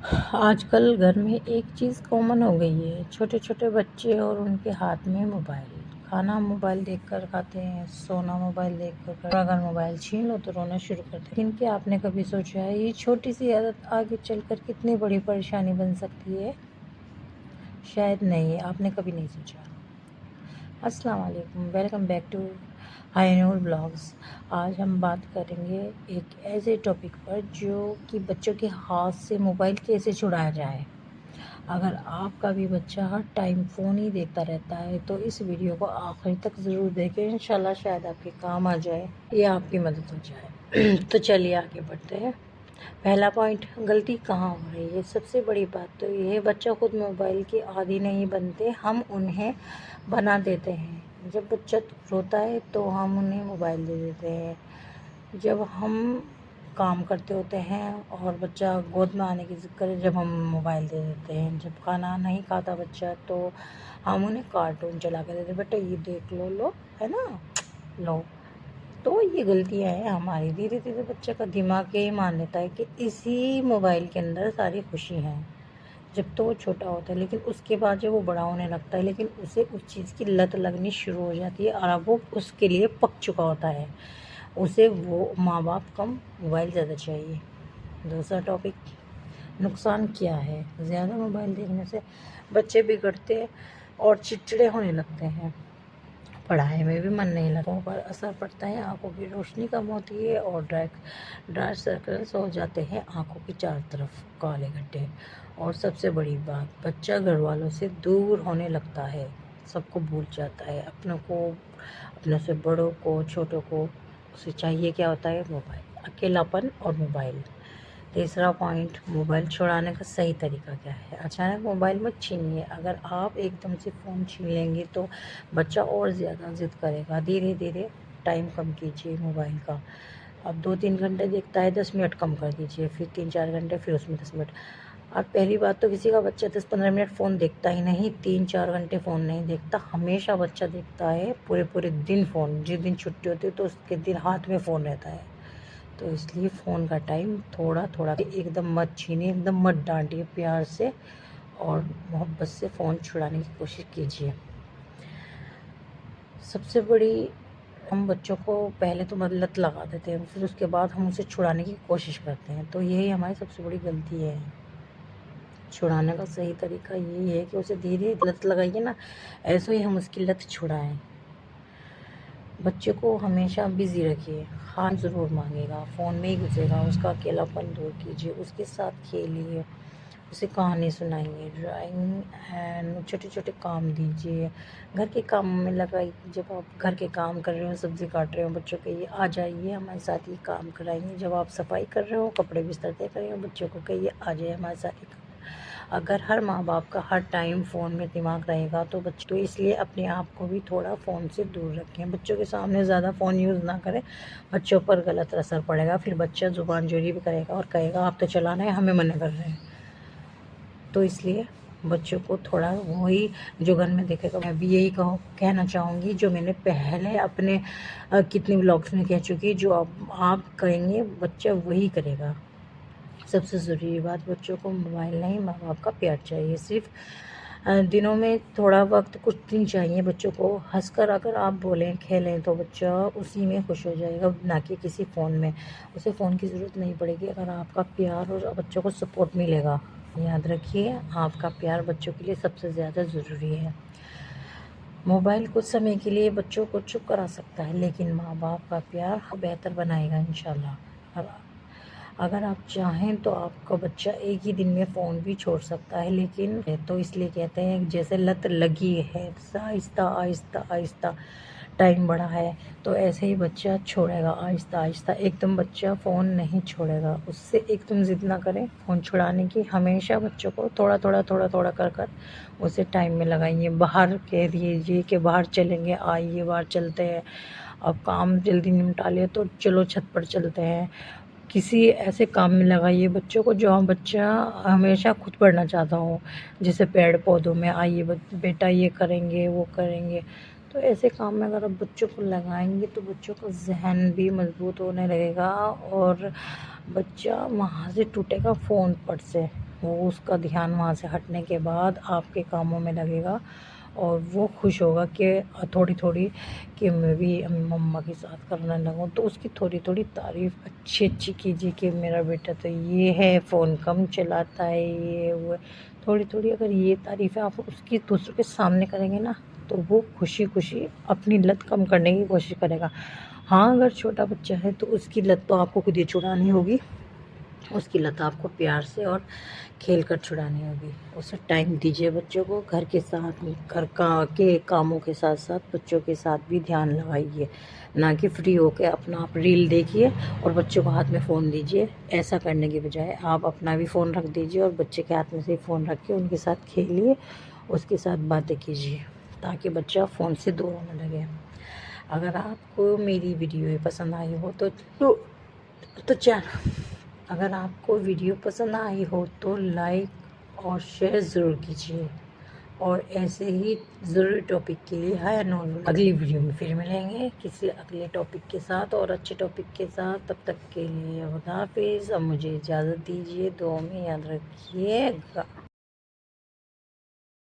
آج کل گھر میں ایک چیز کامن ہو گئی ہے، چھوٹے چھوٹے بچے اور ان کے ہاتھ میں موبائل۔ کھانا موبائل دیکھ کر کھاتے ہیں، سونا موبائل دیکھ کر، اگر موبائل چھین لو تو رونا شروع کرتے ہیں۔ لیکن کیا آپ نے کبھی سوچا ہے یہ چھوٹی سی عادت آگے چل کر کتنی بڑی پریشانی بن سکتی ہے؟ شاید نہیں، آپ نے کبھی نہیں سوچا۔ السلام علیکم، welcome back to hi Noor blogs. آج ہم بات کریں گے ایک ایسے ٹاپک پر جو کہ بچوں کے ہاتھ سے موبائل کیسے چھڑایا جائے۔ اگر آپ کا بھی بچہ ہر ٹائم فون ہی دیکھتا رہتا ہے تو اس ویڈیو کو آخر تک ضرور دیکھیں، انشاءاللہ شاید آپ کے کام آ جائے یا آپ کی مدد ہو جائے۔ تو چلیے آگے بڑھتے ہیں۔ پہلا پوائنٹ، غلطی کہاں ہو رہی ہے؟ سب سے بڑی بات تو یہ ہے، بچہ خود موبائل کے عادی نہیں بنتے، ہم انہیں بنا دیتے ہیں۔ جب بچہ روتا ہے تو ہم انہیں موبائل دے دیتے ہیں۔ جب ہم کام کرتے ہوتے ہیں اور بچہ گود میں آنے کی ضد کرے، جب ہم موبائل دے دیتے ہیں۔ جب کھانا نہیں کھاتا بچہ تو ہم انہیں کارٹون چلا کے دیتے ہیں، بیٹا یہ دیکھ لو ہے نا، لو۔ تو یہ غلطیاں ہیں ہماری۔ دھیرے دھیرے بچہ کا دماغ یہی مان لیتا ہے کہ اسی موبائل کے اندر ساری خوشی ہے، جب تو وہ چھوٹا ہوتا ہے۔ لیکن اس کے بعد جب وہ بڑا ہونے لگتا ہے، لیکن اسے اس چیز کی لت لگنی شروع ہو جاتی ہے اور اب وہ اس کے لیے پک چکا ہوتا ہے، اسے وہ ماں باپ کم موبائل زیادہ چاہیے۔ دوسرا ٹاپک، نقصان کیا ہے؟ زیادہ موبائل دیکھنے سے بچے بگڑتے اور چڑچڑے ہونے لگتے ہیں، پڑھائی میں بھی من نہیں لگتا، پر اثر پڑتا ہے، آنکھوں کی روشنی کم ہوتی ہے اور ڈارک سرکلز ہو جاتے ہیں آنکھوں کی چاروں طرف، کالے گڈھے۔ اور سب سے بڑی بات، بچہ گھر والوں سے دور ہونے لگتا ہے، سب کو بھول جاتا ہے، اپنوں سے بڑوں کو، چھوٹوں کو، اسے چاہیے کیا ہوتا ہے؟ موبائل، اکیلاپن اور موبائل۔ تیسرا پوائنٹ، موبائل چھڑانے کا صحیح طریقہ کیا ہے؟ اچانک موبائل مت چھینیے۔ اگر آپ ایک دم سے فون چھین لیں گے تو بچہ اور زیادہ ضد کرے گا۔ دھیرے دھیرے ٹائم کم کیجیے موبائل کا۔ اب 2-3 گھنٹے دیکھتا ہے، 10 منٹ کم کر دیجیے، پھر 3-4 گھنٹے، پھر اس میں 10 منٹ۔ اور پہلی بات تو کسی کا بچہ 10-15 منٹ فون دیکھتا ہی نہیں، 3-4 گھنٹے فون نہیں دیکھتا، ہمیشہ بچہ دیکھتا ہے پورے دن فون۔ جس دن چھٹی ہوتی ہے تو اس کے دن ہاتھ میں فون رہتا ہے۔ تو اس لیے فون کا ٹائم تھوڑا ایک دم مت چھینیے، ایک دم مت ڈانٹیے، پیار سے اور محبت سے فون چھڑانے کی کوشش کیجیے۔ سب سے بڑی، ہم بچوں کو پہلے تو لت لگا دیتے ہیں، پھر اس کے بعد ہم اسے چھڑانے کی کوشش کرتے ہیں، تو یہی ہماری سب سے بڑی غلطی ہے۔ چھڑانے کا صحیح طریقہ یہی ہے کہ اسے دھیرے لت لگائیے نا، ایسے ہی ہم اس کی لت چھڑائیں۔ بچے کو ہمیشہ بزی رکھیے، خان ضرور مانگے گا، فون میں ہی گھسے گا، اس کا اکیلاپن دور کیجیے، اس کے ساتھ کھیلیے، اسے کہانی سنائیے، ڈرائنگ اینڈ چھوٹے چھوٹے کام دیجیے، گھر کے کام میں لگائیے۔ جب آپ گھر کے کام کر رہے ہو، سبزی کاٹ رہے ہو، بچوں کہیے آ جائیے ہمارے ساتھ یہ کام کرائیے۔ جب آپ صفائی کر رہے ہو، کپڑے بستر طے کر رہے ہو، بچوں کو کہیے آ جائے ہمارے ساتھ یہ کام۔ اگر ہر ماں باپ کا ہر ٹائم فون میں دماغ رہے گا تو تو اس لیے اپنے آپ کو بھی تھوڑا فون سے دور رکھیں، بچوں کے سامنے زیادہ فون یوز نہ کریں، بچوں پر غلط اثر پڑے گا، پھر بچہ زبان جوری بھی کرے گا اور کہے گا آپ تو چلانا ہے، ہمیں منع کر رہے ہیں۔ تو اس لیے بچوں کو تھوڑا وہی جو گھر میں دیکھے گا، میں بھی یہی کہنا چاہوں گی جو میں نے پہلے اپنے کتنے بلاگس میں کہہ چکی، جو آپ کریں گے بچہ وہی کرے گا۔ سب سے ضروری بات، بچوں کو موبائل نہیں، ماں باپ کا پیار چاہیے۔ صرف دنوں میں تھوڑا وقت، کچھ دن چاہیے بچوں کو، ہنس کر اگر آپ بولیں، کھیلیں تو بچہ اسی میں خوش ہو جائے گا، نہ کہ کسی فون میں۔ اسے فون کی ضرورت نہیں پڑے گی اگر آپ کا پیار اور بچوں کو سپورٹ ملے گا۔ یاد رکھیے، آپ کا پیار بچوں کے لیے سب سے زیادہ ضروری ہے۔ موبائل کچھ سمے کے لیے بچوں کو چپ کرا سکتا ہے، لیکن ماں باپ کا پیار بہتر بنائے گا انشاءاللہ۔ اگر آپ چاہیں تو آپ کا بچہ ایک ہی دن میں فون بھی چھوڑ سکتا ہے، لیکن تو اس لیے کہتے ہیں جیسے لت لگی ہے، آہستہ آہستہ آہستہ ٹائم بڑھا ہے تو ایسے ہی بچہ چھوڑے گا، آہستہ آہستہ۔ ایک دم بچہ فون نہیں چھوڑے گا، اس سے ایک دم ضد نہ کریں فون چھڑانے کی، ہمیشہ بچوں کو تھوڑا کر اسے ٹائم میں لگائیے۔ باہر کہہ دیجیے کہ باہر چلیں گے، آئیے باہر چلتے ہیں، اب کام جلدی نمٹا لیا تو چلو چھت پر چلتے ہیں۔ کسی ایسے کام میں لگائیے بچوں کو جو بچہ ہمیشہ خود پڑھنا چاہتا ہو، جیسے پیڑ پودوں میں، آئیے بیٹا یہ کریں گے، وہ کریں گے۔ تو ایسے کام میں اگر آپ بچوں کو لگائیں گے تو بچوں کا ذہن بھی مضبوط ہونے لگے گا اور بچہ وہاں سے ٹوٹے گا فون پر سے۔ وہ اس کا دھیان وہاں سے ہٹنے کے بعد آپ کے کاموں میں لگے گا، اور وہ خوش ہوگا کہ تھوڑی تھوڑی کہ میں بھی مما کے ساتھ کرنے لگوں. تو اس کی تھوڑی تھوڑی تعریف اچھی کیجیے کہ میرا بیٹا تو یہ ہے، فون کم چلاتا ہے، یہ وہ. تھوڑی تھوڑی اگر یہ تعریفیں آپ اس کی دوسروں کے سامنے کریں گے نا، تو وہ خوشی اپنی لت کم کرنے کی کوشش کرے گا. ہاں اگر چھوٹا بچہ ہے تو اس کی لت تو آپ کو خود ہی چھڑانی ہوگی، اس کی لت آپ کو پیار سے اور کھیل کر چھڑانی ہوگی. اسے ٹائم دیجیے بچوں کو، گھر کے ساتھ، گھر کے کاموں کے ساتھ ساتھ بچوں کے ساتھ بھی دھیان لگائیے، نہ کہ فری ہو کے اپنا آپ ریل دیکھیے اور بچوں کو ہاتھ میں فون دیجیے. ایسا کرنے کی بجائے آپ اپنا بھی فون رکھ دیجیے اور بچے کے ہاتھ میں سے فون رکھ کے ان کے ساتھ کھیلیے، اس کے ساتھ باتیں کیجیے، تاکہ بچہ فون سے دور ہونے لگے. اگر آپ کو میری ویڈیو پسند آئی ہو اگر آپ کو ویڈیو پسند آئی ہو تو لائک اور شیئر ضرور کیجیے، اور ایسے ہی ضروری ٹاپک کے لیے اگلی ویڈیو میں پھر ملیں گے کسی اگلے ٹاپک کے ساتھ اور اچھے ٹاپک کے ساتھ. تب تک کے لیے خدا حافظ. اب مجھے اجازت دیجیے، دعا میں یاد رکھیے گا.